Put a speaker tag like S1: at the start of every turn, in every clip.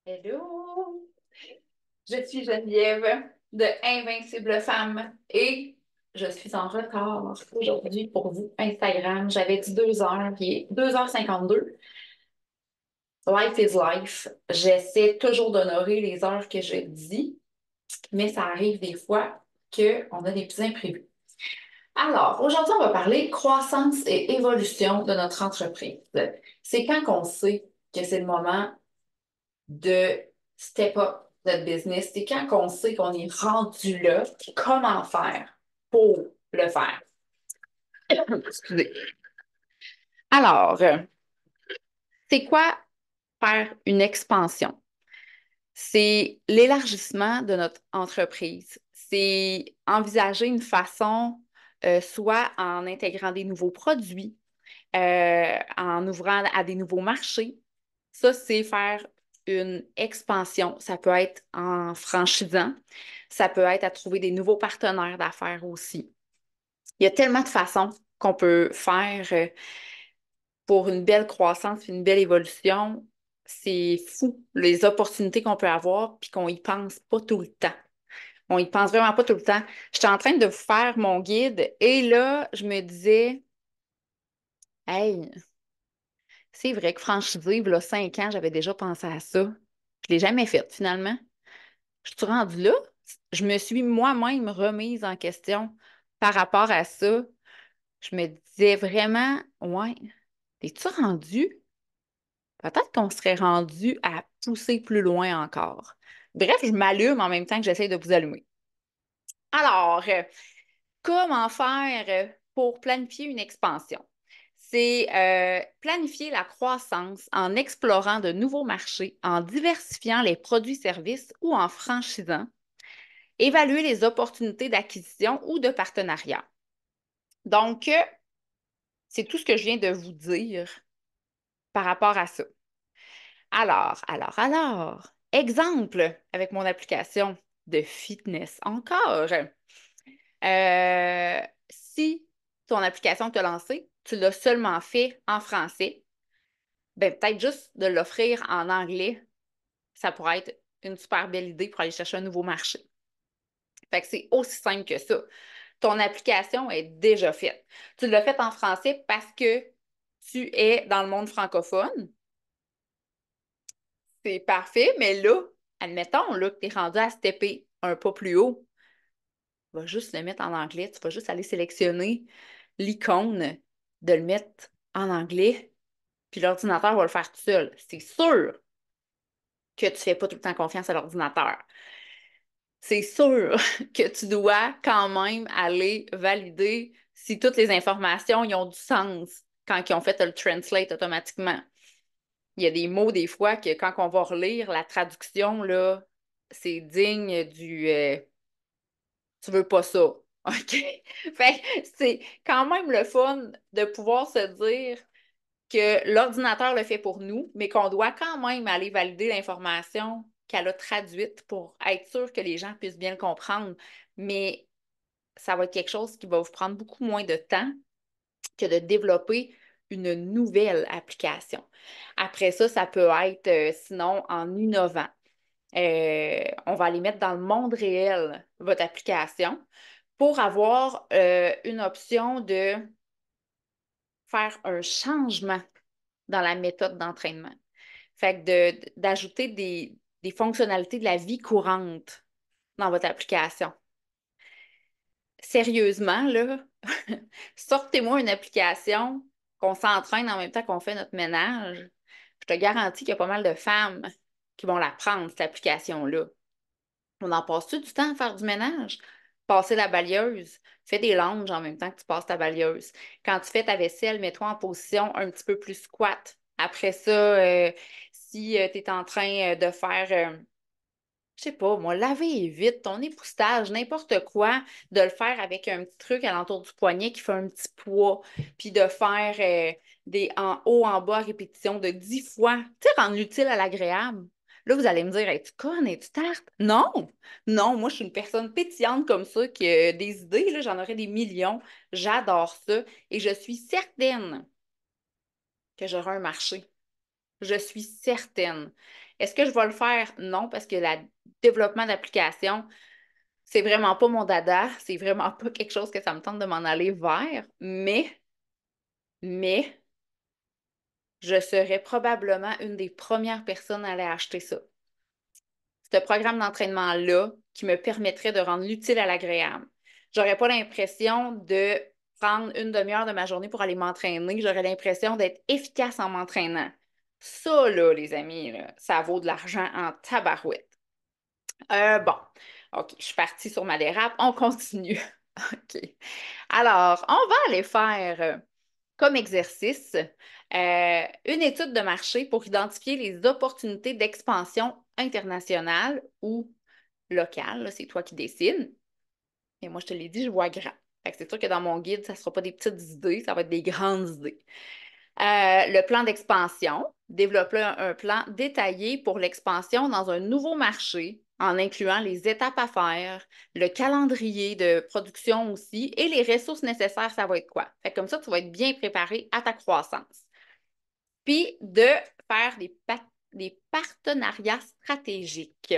S1: Hello, je suis Geneviève de Invincible Femme et je suis en retard aujourd'hui pour vous Instagram. J'avais dit 2 heures, il est 2h52. Life is life. J'essaie toujours d'honorer les heures que je dis, mais ça arrive des fois qu'on a des petits imprévus. Alors, aujourd'hui, on va parler croissance et évolution de notre entreprise. C'est quand qu'on sait que c'est le moment de step up notre business. C'est quand on sait qu'on est rendu là, comment faire pour le faire. Excusez. Alors, c'est quoi faire une expansion? C'est l'élargissement de notre entreprise. C'est envisager une façon, soit en intégrant des nouveaux produits, en ouvrant à des nouveaux marchés. Ça, c'est faire une expansion. Ça peut être en franchisant, ça peut être à trouver des nouveaux partenaires d'affaires aussi. Il y a tellement de façons qu'on peut faire pour une belle croissance, une belle évolution. C'est fou, les opportunités qu'on peut avoir, puis qu'on y pense pas tout le temps. On y pense vraiment pas tout le temps. J'étais en train de vous faire mon guide et là, je me disais, hey, c'est vrai que franchiser, il y a 5 ans, j'avais déjà pensé à ça. Je ne l'ai jamais fait finalement. Je suis rendue là. Je me suis moi-même remise en question par rapport à ça. Je me disais vraiment, ouais, es-tu rendu? Peut-être qu'on serait rendu à pousser plus loin encore. Bref, je m'allume en même temps que j'essaie de vous allumer. Alors, comment faire pour planifier une expansion? C'est planifier la croissance en explorant de nouveaux marchés, en diversifiant les produits-services ou en franchisant, évaluer les opportunités d'acquisition ou de partenariat. Donc, c'est tout ce que je viens de vous dire par rapport à ça. Alors, exemple avec mon application de fitness encore. Si ton application que tu as lancée, tu l'as seulement fait en français, ben peut-être juste de l'offrir en anglais, ça pourrait être une super belle idée pour aller chercher un nouveau marché. Fait que c'est aussi simple que ça. Ton application est déjà faite. Tu l'as faite en français parce que tu es dans le monde francophone. C'est parfait, mais là, admettons là, que tu es rendu à stepper un pas plus haut. Tu vas juste le mettre en anglais. Tu vas juste aller sélectionner l'icône de le mettre en anglais, puis l'ordinateur va le faire tout seul. C'est sûr que tu ne fais pas tout le temps confiance à l'ordinateur. C'est sûr que tu dois quand même aller valider si toutes les informations y ont du sens quand ils ont fait le translate automatiquement. Il y a des mots des fois que quand on va relire la traduction, là, c'est digne du tu veux pas ça. OK? Fait que c'est quand même le fun de pouvoir se dire que l'ordinateur le fait pour nous, mais qu'on doit quand même aller valider l'information qu'elle a traduite pour être sûr que les gens puissent bien le comprendre. Mais ça va être quelque chose qui va vous prendre beaucoup moins de temps que de développer une nouvelle application. Après ça, ça peut être, sinon, en innovant. On va aller mettre dans le monde réel votre application pour avoir une option de faire un changement dans la méthode d'entraînement. Fait que d'ajouter des fonctionnalités de la vie courante dans votre application. Sérieusement, là, sortez-moi une application qu'on s'entraîne en même temps qu'on fait notre ménage. Je te garantis qu'il y a pas mal de femmes qui vont la prendre, cette application-là. On en passe-tu du temps à faire du ménage? Passer la balieuse. Fais des longes en même temps que tu passes ta balieuse. Quand tu fais ta vaisselle, mets-toi en position un petit peu plus squat. Après ça, si tu es en train de faire je sais pas, moi, laver vite, ton époussetage, n'importe quoi, de le faire avec un petit truc à l'entour du poignet qui fait un petit poids, puis de faire des en haut, en bas, répétition de 10 fois, tu sais, rendre l'utile à l'agréable. Là, vous allez me dire, es-tu conne, es-tu tarte? Non, non, moi, je suis une personne pétillante comme ça, qui a des idées, là, j'en aurais des millions. J'adore ça et je suis certaine que j'aurai un marché. Je suis certaine. Est-ce que je vais le faire? Non, parce que le développement d'applications, c'est vraiment pas mon dada. C'est vraiment pas quelque chose que ça me tente de m'en aller vers. Mais, je serais probablement une des premières personnes à aller acheter ça. Ce programme d'entraînement-là qui me permettrait de rendre l'utile à l'agréable. J'aurais pas l'impression de prendre une demi-heure de ma journée pour aller m'entraîner. J'aurais l'impression d'être efficace en m'entraînant. Ça, là, les amis, là, ça vaut de l'argent en tabarouette. Bon, OK, je suis partie sur ma dérape. On continue. OK. Alors, on va aller faire comme exercice une étude de marché pour identifier les opportunités d'expansion internationale ou locale. Là, c'est toi qui décides. Et moi, je te l'ai dit, je vois grand. Fait que c'est sûr que dans mon guide, ça ne sera pas des petites idées, ça va être des grandes idées. Le plan d'expansion, développer un plan détaillé pour l'expansion dans un nouveau marché en incluant les étapes à faire, le calendrier de production aussi et les ressources nécessaires, ça va être quoi? Fait que comme ça, tu vas être bien préparé à ta croissance. Puis de faire des partenariats stratégiques.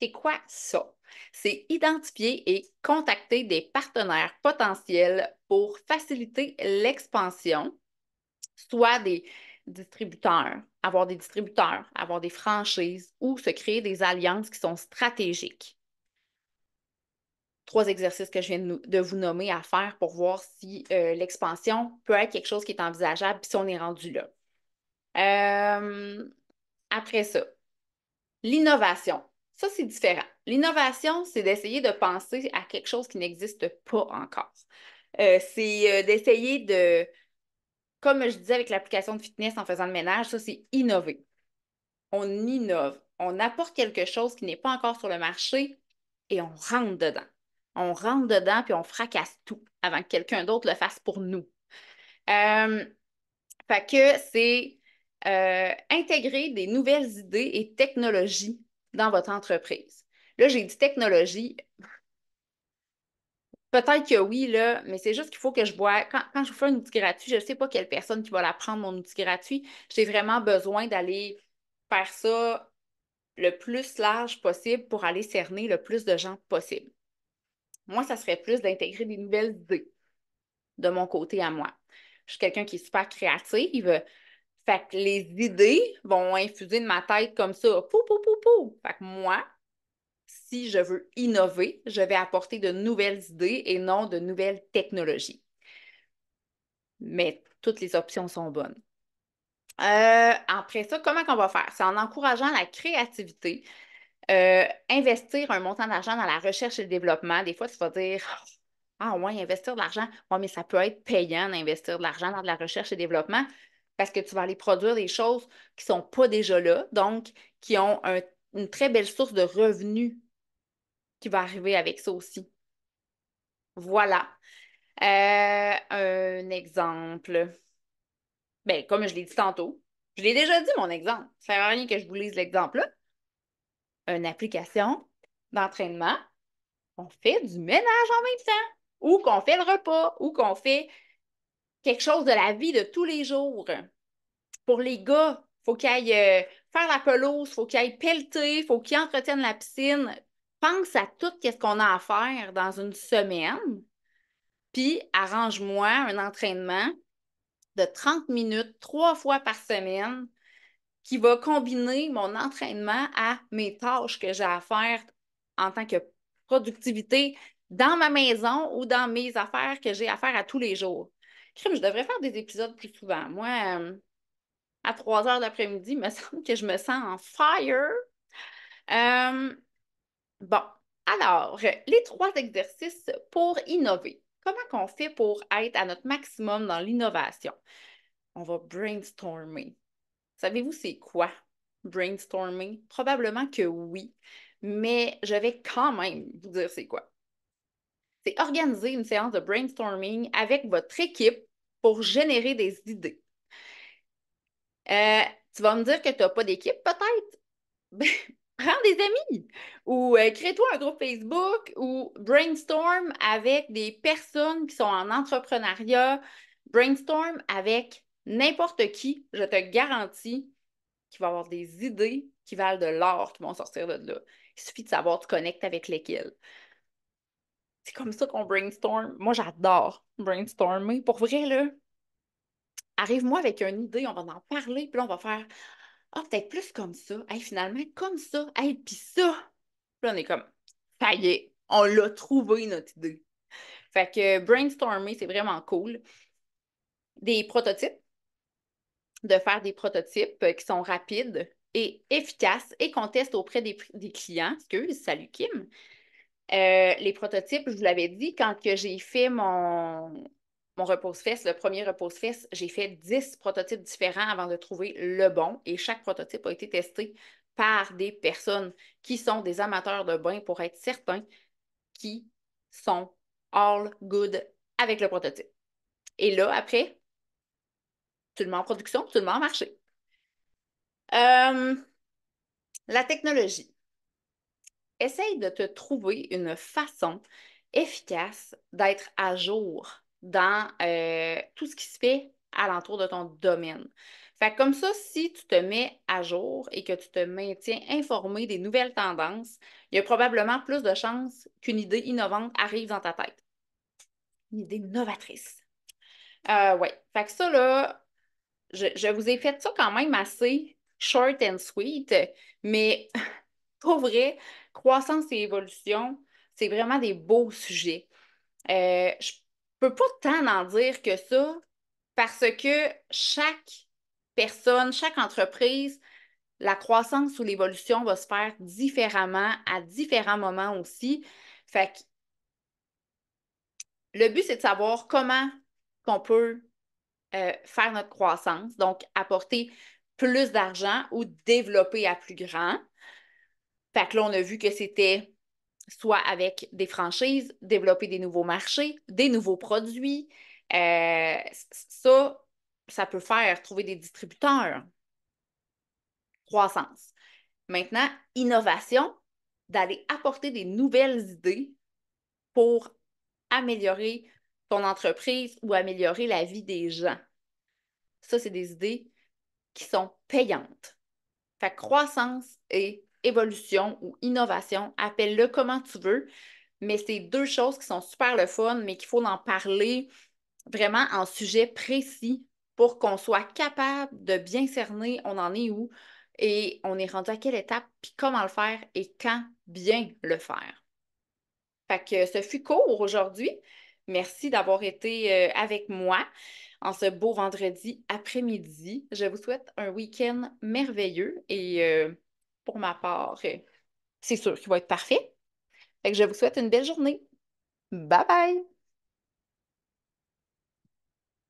S1: C'est quoi ça? C'est identifier et contacter des partenaires potentiels pour faciliter l'expansion, soit des distributeurs, avoir des franchises ou se créer des alliances qui sont stratégiques. 3 exercices que je viens de vous nommer à faire pour voir si l'expansion peut être quelque chose qui est envisageable puis si on est rendu là. Après ça, l'innovation. Ça, c'est différent. L'innovation, c'est d'essayer de penser à quelque chose qui n'existe pas encore. C'est d'essayer de, comme je disais avec l'application de fitness en faisant le ménage, ça, c'est innover. On innove. On apporte quelque chose qui n'est pas encore sur le marché et on rentre dedans. On rentre dedans puis on fracasse tout avant que quelqu'un d'autre le fasse pour nous. Euh, Fait que c'est intégrer des nouvelles idées et technologies dans votre entreprise. Là, j'ai dit technologie. Peut-être que oui, là, mais c'est juste qu'il faut que je vois. Quand je vous fais un outil gratuit, je ne sais pas quelle personne qui va la prendre, mon outil gratuit. J'ai vraiment besoin d'aller faire ça le plus large possible pour aller cerner le plus de gens possible. Moi, ça serait plus d'intégrer des nouvelles idées de mon côté à moi. Je suis quelqu'un qui est super créative. Fait que les idées vont infuser de ma tête comme ça. Pou, pou, pou, pou. Fait que moi, si je veux innover, je vais apporter de nouvelles idées et non de nouvelles technologies. Mais toutes les options sont bonnes. Après ça, comment on va faire? C'est en encourageant la créativité, investir un montant d'argent dans la recherche et le développement. Des fois, tu vas dire, ah ouais, investir de l'argent. Oui, mais ça peut être payant d'investir de l'argent dans de la recherche et développement parce que tu vas aller produire des choses qui ne sont pas déjà là, donc qui ont une très belle source de revenus qui va arriver avec ça aussi. Voilà. Un exemple. Ben, comme je l'ai dit tantôt, je l'ai déjà dit mon exemple. Ça ne sert à rien que je vous lise l'exemple-là. Une application d'entraînement, on fait du ménage en même temps, ou qu'on fait le repas, ou qu'on fait quelque chose de la vie de tous les jours. Pour les gars, il faut qu'ils aillent faire la pelouse, il faut qu'ils aillent pelleter, il faut qu'ils entretiennent la piscine. Pense à tout ce qu'on a à faire dans une semaine, puis arrange-moi un entraînement de 30 minutes, 3 fois par semaine, qui va combiner mon entraînement à mes tâches que j'ai à faire en tant que productivité dans ma maison ou dans mes affaires que j'ai à faire à tous les jours. Crime, je devrais faire des épisodes plus souvent. Moi, à 3 heures l'après-midi, il me semble que je me sens en fire. Euh, bon, alors, les 3 exercices pour innover. Comment qu'on fait pour être à notre maximum dans l'innovation? On va brainstormer. Savez-vous c'est quoi brainstorming? Probablement que oui, mais je vais quand même vous dire c'est quoi. C'est organiser une séance de brainstorming avec votre équipe pour générer des idées. Tu vas me dire que tu n'as pas d'équipe, peut-être? Ben, prends des amis ou crée-toi un groupe Facebook ou brainstorm avec des personnes qui sont en entrepreneuriat. Brainstorm avec n'importe qui, je te garantis, qu'il va y avoir des idées qui valent de l'or qui vont sortir de là. Il suffit de savoir te connecter avec lesquelles. C'est comme ça qu'on brainstorm. Moi, j'adore brainstormer. Pour vrai, là, arrive-moi avec une idée, on va en parler, puis là, on va faire ah, peut-être plus comme ça. Hey, finalement, comme ça. Hey, puis ça. Puis là, on est comme ça y est, on l'a trouvé, notre idée. Fait que brainstormer, c'est vraiment cool. Des prototypes, de faire des prototypes qui sont rapides et efficaces et qu'on teste auprès des clients. Excuse, salut Kim. Les prototypes, je vous l'avais dit, quand que j'ai fait mon repose-fesse, le premier repose-fesse, j'ai fait 10 prototypes différents avant de trouver le bon et chaque prototype a été testé par des personnes qui sont des amateurs de bain pour être certains qu'ils sont all good avec le prototype. Et là, après, tu le mets en production, tu le mets en marché. La technologie. Essaye de te trouver une façon efficace d'être à jour dans tout ce qui se fait alentour de ton domaine. Fait que comme ça, si tu te mets à jour et que tu te maintiens informé des nouvelles tendances, il y a probablement plus de chances qu'une idée innovante arrive dans ta tête. Une idée novatrice. Ouais. Fait que ça, là, je vous ai fait ça quand même assez short and sweet, mais pour vrai, croissance et évolution, c'est vraiment des beaux sujets. Je peux pas tant en dire que ça parce que chaque personne, chaque entreprise, la croissance ou l'évolution va se faire différemment à différents moments aussi. Fait que le but, c'est de savoir comment qu'on peut faire notre croissance, donc apporter plus d'argent ou développer à plus grand. Fait que là, on a vu que c'était soit avec des franchises, développer des nouveaux marchés, des nouveaux produits. Ça, ça peut faire trouver des distributeurs. Croissance. Maintenant, innovation, d'aller apporter des nouvelles idées pour améliorer ton entreprise ou améliorer la vie des gens. Ça, c'est des idées qui sont payantes. Fait que croissance et évolution ou innovation, appelle-le comment tu veux, mais c'est deux choses qui sont super le fun, mais qu'il faut en parler vraiment en sujet précis pour qu'on soit capable de bien cerner on en est où et on est rendu à quelle étape, puis comment le faire et quand bien le faire. Fait que ce fut court aujourd'hui. Merci d'avoir été avec moi en ce beau vendredi après-midi. Je vous souhaite un week-end merveilleux et pour ma part, c'est sûr qu'il va être parfait. Fait que je vous souhaite une belle journée. Bye bye!